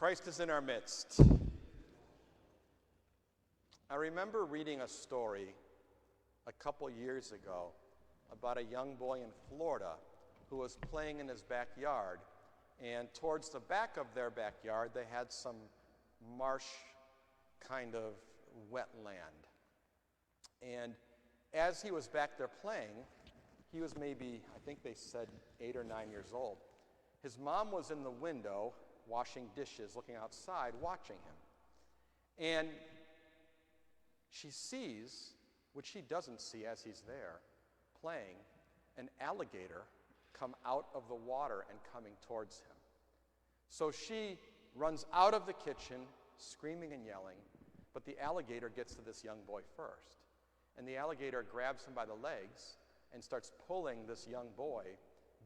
Christ is in our midst. I remember reading a story a couple years ago about a young boy in Florida who was playing in his backyard, and towards the back of their backyard they had some marsh kind of wetland. And as he was back there playing, he was maybe, I think they said 8 or 9 years old. His mom was in the window washing dishes, looking outside, watching him. And she sees, which she doesn't see as he's there, playing, an alligator come out of the water and coming towards him. So she runs out of the kitchen, screaming and yelling, but the alligator gets to this young boy first. And the alligator grabs him by the legs and starts pulling this young boy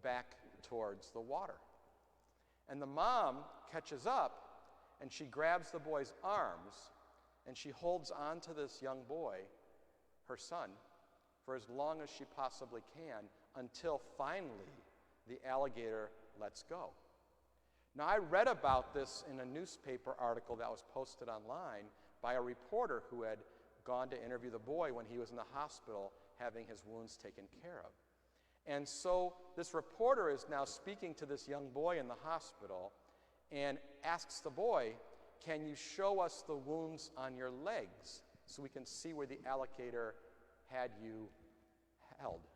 back towards the water. And the mom catches up, and she grabs the boy's arms, and she holds on to this young boy, her son, for as long as she possibly can, until finally the alligator lets go. Now, I read about this in a newspaper article that was posted online by a reporter who had gone to interview the boy when he was in the hospital having his wounds taken care of. And so this reporter is now speaking to this young boy in the hospital and asks the boy, "Can you show us the wounds on your legs so we can see where the alligator had you held?"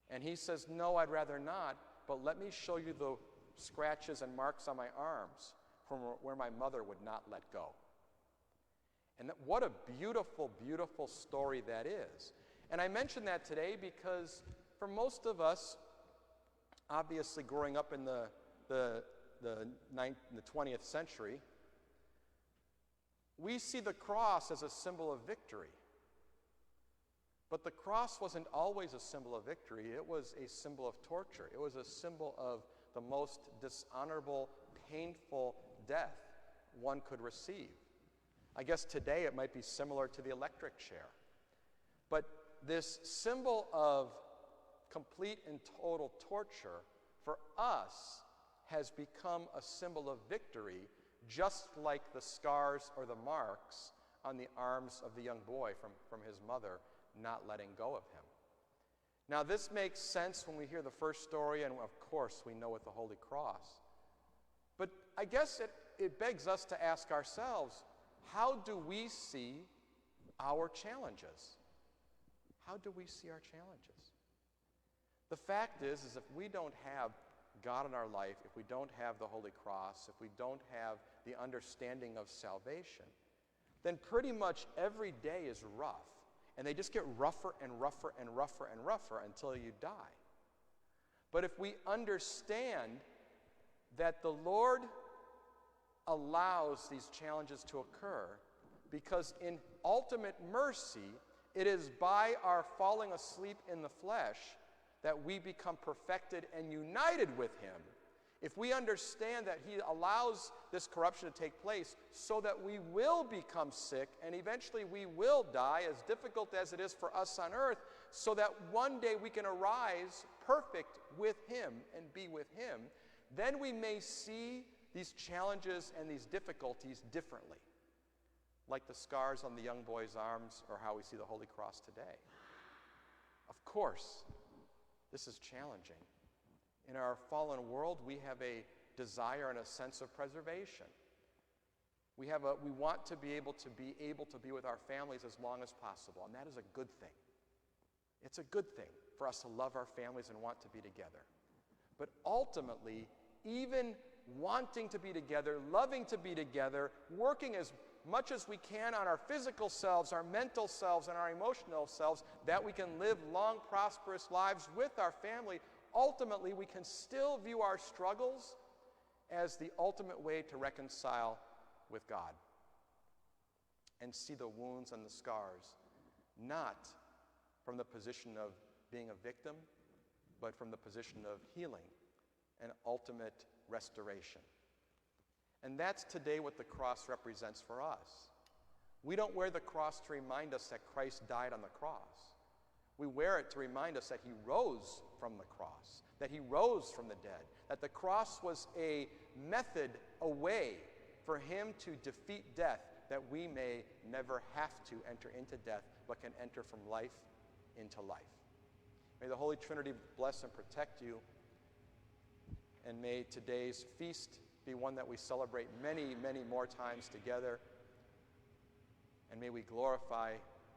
And he says, "No, I'd rather not, but let me show you the scratches and marks on my arms from where my mother would not let go." And what a beautiful, beautiful story that is. And I mention that today because for most of us, obviously growing up in the 20th century, we see the cross as a symbol of victory. But the cross wasn't always a symbol of victory. It was a symbol of torture. It was a symbol of the most dishonorable, painful death one could receive. I guess today it might be similar to the electric chair. But this symbol of complete and total torture for us has become a symbol of victory, just like the scars or the marks on the arms of the young boy from his mother not letting go of him. Now, this makes sense when we hear the first story, and of course we know with the Holy Cross. But I guess it begs us to ask ourselves, how do we see our challenges? How do we see our challenges? The fact is if we don't have God in our life, if we don't have the Holy Cross, if we don't have the understanding of salvation, then pretty much every day is rough. And they just get rougher and rougher and rougher and rougher until you die. But if we understand that the Lord allows these challenges to occur because in ultimate mercy, it is by our falling asleep in the flesh that we become perfected and united with Him. If we understand that He allows this corruption to take place so that we will become sick and eventually we will die, as difficult as it is for us on earth, so that one day we can arise perfect with Him and be with Him, then we may see these challenges and these difficulties differently, like the scars on the young boy's arms or how we see the Holy Cross today. Of course, this is challenging. In our fallen world, we have a desire and a sense of preservation. We want to be able to be with our families as long as possible, and that is a good thing. It's a good thing for us to love our families and want to be together. But ultimately, even wanting to be together, loving to be together, working as much as we can on our physical selves, our mental selves, and our emotional selves, that we can live long, prosperous lives with our family, ultimately we can still view our struggles as the ultimate way to reconcile with God and see the wounds and the scars not from the position of being a victim, but from the position of healing and ultimate restoration. And that's today what the cross represents for us. We don't wear the cross to remind us that Christ died on the cross. We wear it to remind us that He rose from the cross, that He rose from the dead, that the cross was a method, a way for him to defeat death, that we may never have to enter into death, but can enter from life into life. May the Holy Trinity bless and protect you, and may today's feast be one that we celebrate many, many more times together, and may we glorify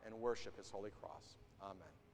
and worship his holy cross. Amen.